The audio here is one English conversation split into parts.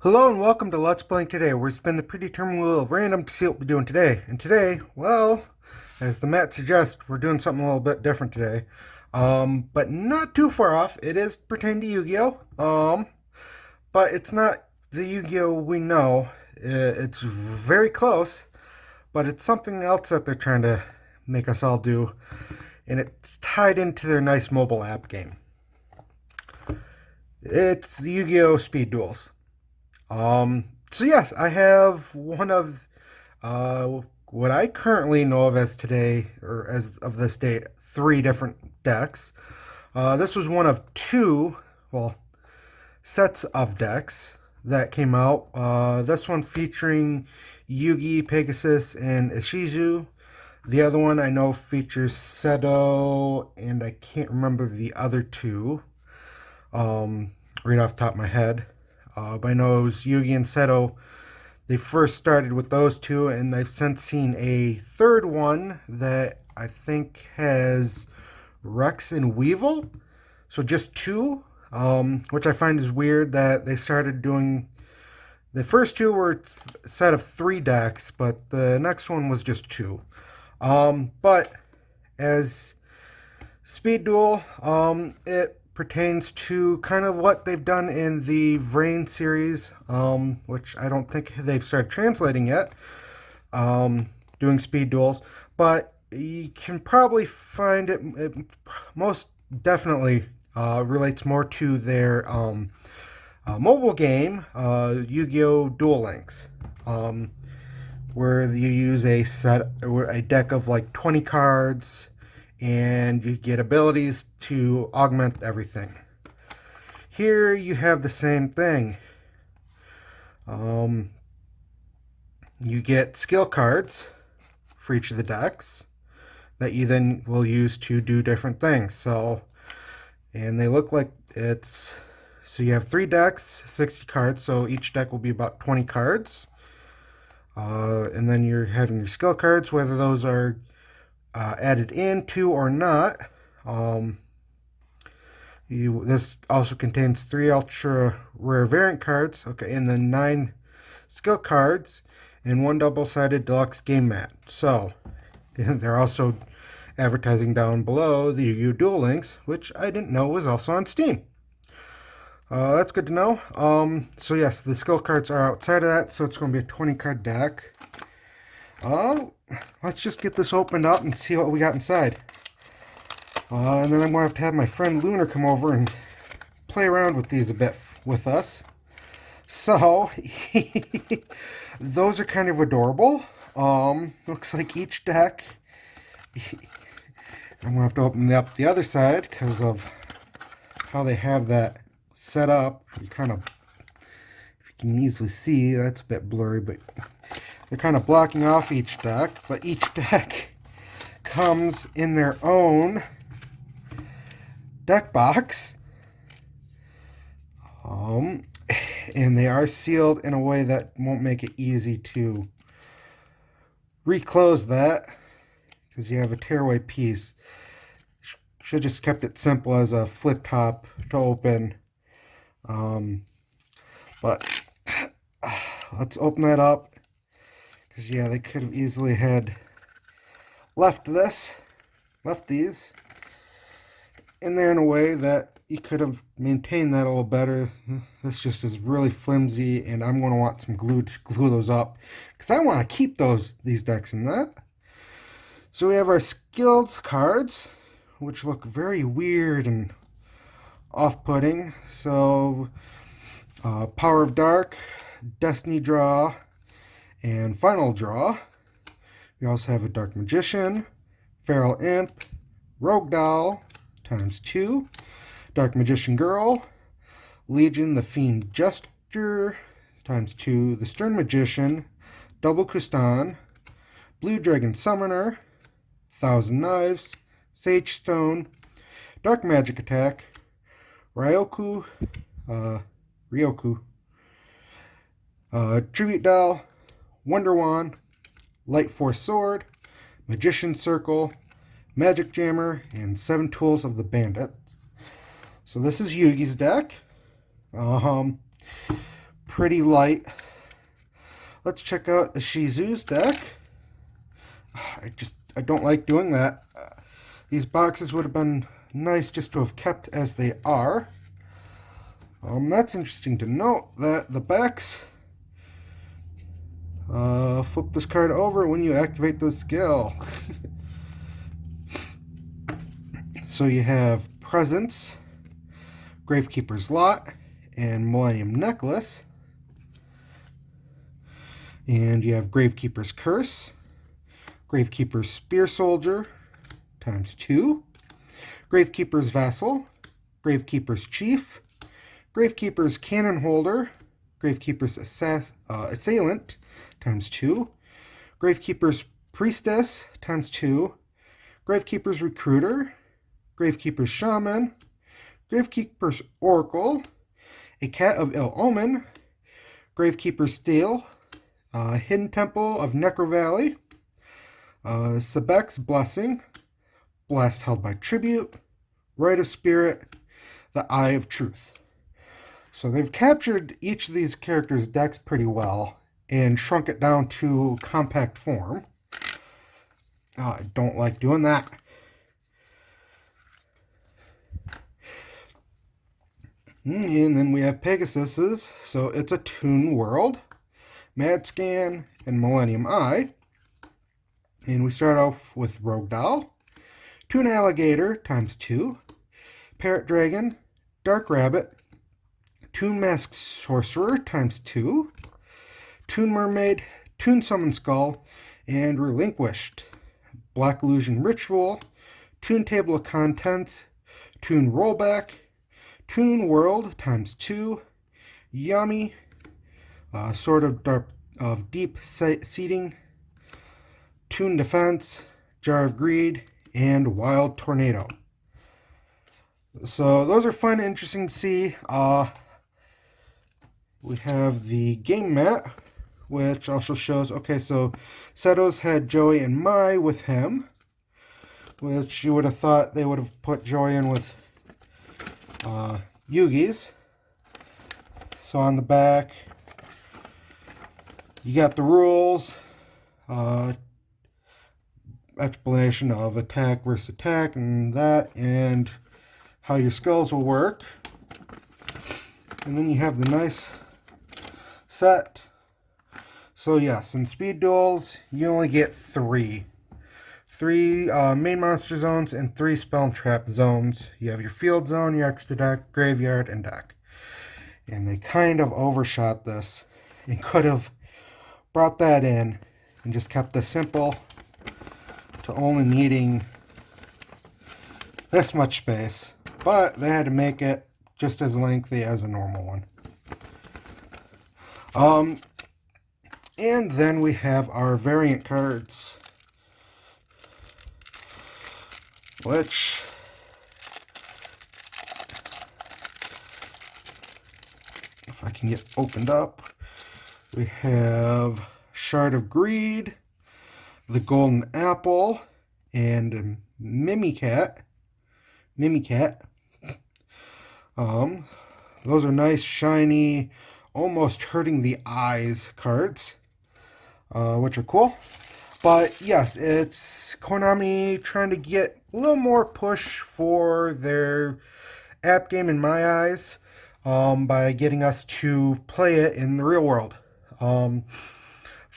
Hello and welcome to Let's Playing Today, where we spin the predetermined wheel of random to see what we're doing today. And today, well, as the mat suggests, we're doing something a little bit different today. But not too far off. It is pertaining to Yu-Gi-Oh! But it's not the Yu-Gi-Oh! We know. It's very close, but it's something else that they're trying to make us all do. And it's tied into their nice mobile app game. It's Yu-Gi-Oh! Speed Duels. So yes, I have one of what I currently know of as today, or as of this date, three different decks. This was one of two, well, sets of decks that came out. This one featuring Yugi, Pegasus, and Ishizu. The other one I know features Seto, and I can't remember the other two right off the top of my head. But I know it was Yugi and Seto. They first started with those two, and I've since seen a third one that I think has Rex and Weevil. So just two, which I find is weird that they started doing. The first two were a set of three decks, but the next one was just two. But as Speed Duel, it pertains to kind of what they've done in the Vrain series, which I don't think they've started translating yet, doing speed duels, but you can probably find it most definitely relates more to their mobile game, Yu-Gi-Oh! Duel Links, where you use a deck of like 20 cards, and you get abilities to augment everything. Here you have the same thing. You get skill cards for each of the decks that you then will use to do different things. So, and they look like so you have three decks, 60 cards, so each deck will be about 20 cards. And then you're having your skill cards, whether those are added into or not. This also contains 3 ultra rare variant cards, okay, and then 9 skill cards and 1 double-sided deluxe game mat. So they're also advertising down below the Yu-Gi-Oh! Duel Links, which I didn't know was also on Steam. That's good to know. So yes, the skill cards are outside of that, so it's going to be a 20-card deck. Let's just get this opened up and see what we got inside. And then I'm going to have my friend Lunar come over and play around with these a bit with us. So, those are kind of adorable. Looks like each deck, I'm going to have to open up the other side because of how they have that set up. You kind of, if you can easily see, that's a bit blurry, but they're kind of blocking off each deck, but each deck comes in their own deck box. And they are sealed in a way that won't make it easy to reclose that, because you have a tearaway piece. Should just kept it simple as a flip top to open. But let's open that up. Because, yeah, they could have easily had left these in there in a way that you could have maintained that a little better. This just is really flimsy, and I'm going to want some glue to glue those up, because I want to keep these decks in that. So we have our skilled cards, which look very weird and off-putting. So, Power of Dark, Destiny Draw, and Final Draw. We also have a Dark Magician, Feral Imp, Rogue Doll ×2, Dark Magician Girl, Legion the Fiend Jester ×2, the Stern Magician, Double Kustan, Blue Dragon Summoner, Thousand Knives, Sage Stone, Dark Magic Attack, Ryoku, Tribute Doll, Wonder Wand, Light Force Sword, Magician Circle, Magic Jammer, and 7 Tools of the Bandit. So this is Yugi's deck. pretty light. Let's check out Ishizu's deck. I don't like doing that. These boxes would have been nice just to have kept as they are. That's interesting to note that the backs flip this card over when you activate the skill. So you have Presence, Gravekeeper's Lot, and Millennium Necklace. And you have Gravekeeper's Curse, Gravekeeper's Spear Soldier times 2, Gravekeeper's Vassal, Gravekeeper's Chief, Gravekeeper's Cannon Holder, Gravekeeper's Assailant times 2, Gravekeeper's Priestess times 2, Gravekeeper's Recruiter, Gravekeeper's Shaman, Gravekeeper's Oracle, a Cat of Ill Omen, Gravekeeper's Steel, Hidden Temple of Necro Valley, Sebek's Blessing, Blast Held by Tribute, Rite of Spirit, the Eye of Truth. So they've captured each of these characters' decks pretty well and shrunk it down to compact form. I don't like doing that. And then we have Pegasus's, so it's a Toon World, Mad Scan, and Millennium Eye. And we start off with Rogue Doll, Toon Alligator times 2, Parrot Dragon, Dark Rabbit, Toon Masked Sorcerer times 2, Toon Mermaid, Toon Summon Skull, and Relinquished, Black Illusion Ritual, Toon Table of Contents, Toon Rollback, Toon World times 2, Yami, Sword of Deep Seating, Toon Defense, Jar of Greed, and Wild Tornado. So those are fun and interesting to see. We have the game mat, which also shows, okay, so Seto's had Joey and Mai with him, which you would have thought they would have put Joey in with Yugi's. So on the back, you got the rules, explanation of attack versus attack and that, and how your skulls will work. And then you have the nice set. So yes, in speed duels, you only get three main monster zones and 3 spell and trap zones. You have your field zone, your extra deck, graveyard, and deck. And they kind of overshot this and could have brought that in and just kept this simple to only needing this much space. But they had to make it just as lengthy as a normal one. And then we have our variant cards, which if I can get opened up, we have Shard of Greed, the Golden Apple, and Mimicat. Those are nice, shiny, almost hurting the eyes cards, which are cool. But yes, it's Konami trying to get a little more push for their app game in my eyes, by getting us to play it in the real world. Find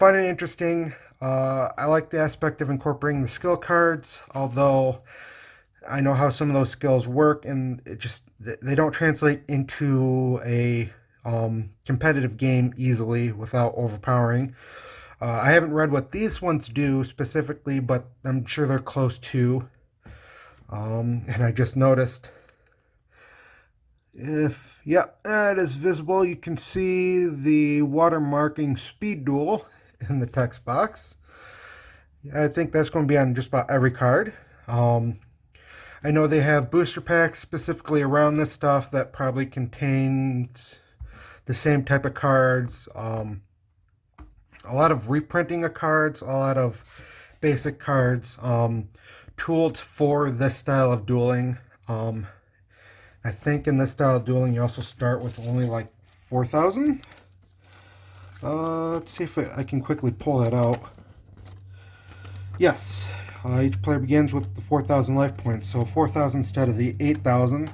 it interesting. I like the aspect of incorporating the skill cards, although I know how some of those skills work, and they don't translate into a competitive game easily without overpowering. I haven't read what these ones do specifically, but I'm sure they're close to. And I just noticed, that is visible. You can see the watermarking Speed Duel in the text box. I think that's going to be on just about every card. I know they have booster packs specifically around this stuff that probably contains the same type of cards. A lot of reprinting of cards, a lot of basic cards, tooled for this style of dueling. I think in this style of dueling you also start with only like 4,000. Let's see if I can quickly pull that out. Yes, each player begins with the 4,000 life points, so 4,000 instead of the 8,000.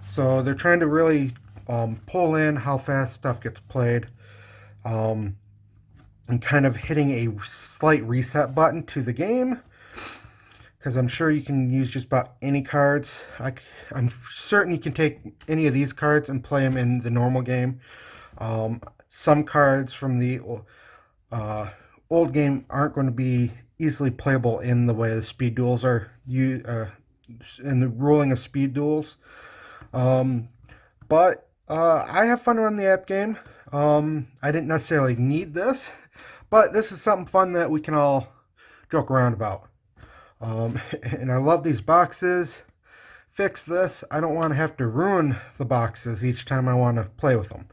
So they're trying to really pull in how fast stuff gets played, and kind of hitting a slight reset button to the game, because I'm sure you can use just about any cards. I'm certain you can take any of these cards and play them in the normal game. Some cards from the old game aren't going to be easily playable in the way the speed duels are, in the ruling of speed duels. But I have fun on the app game. I didn't necessarily need this, but this is something fun that we can all joke around about. And I love these boxes. Fix this. I don't want to have to ruin the boxes each time I want to play with them.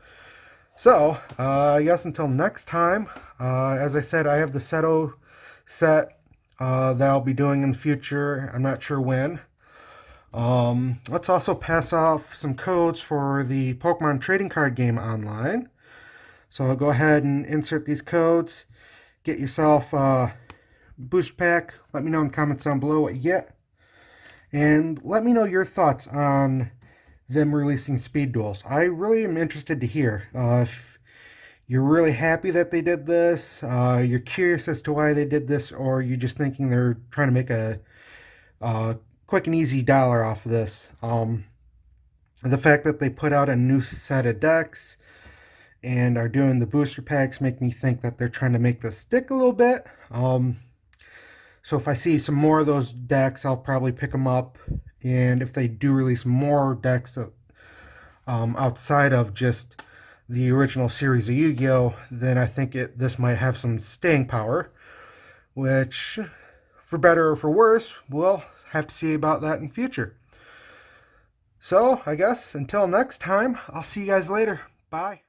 So, I guess until next time, as I said, I have the Seto set that I'll be doing in the future. I'm not sure when. Let's also pass off some codes for the Pokemon trading card game online. So I'll go ahead and insert these codes. Get yourself a booster pack. Let me know in the comments down below what you get. And let me know your thoughts on them releasing speed duels. I really am interested to hear if you're really happy that they did this, you're curious as to why they did this, or you're just thinking they're trying to make a quick and easy dollar off of this. The fact that they put out a new set of decks and are doing the booster packs make me think that they're trying to make this stick a little bit. So if I see some more of those decks, I'll probably pick them up. And if they do release more decks outside of just the original series of Yu-Gi-Oh, then I think this might have some staying power, which, for better or for worse, we'll have to see about that in future. So, I guess, until next time, I'll see you guys later. Bye.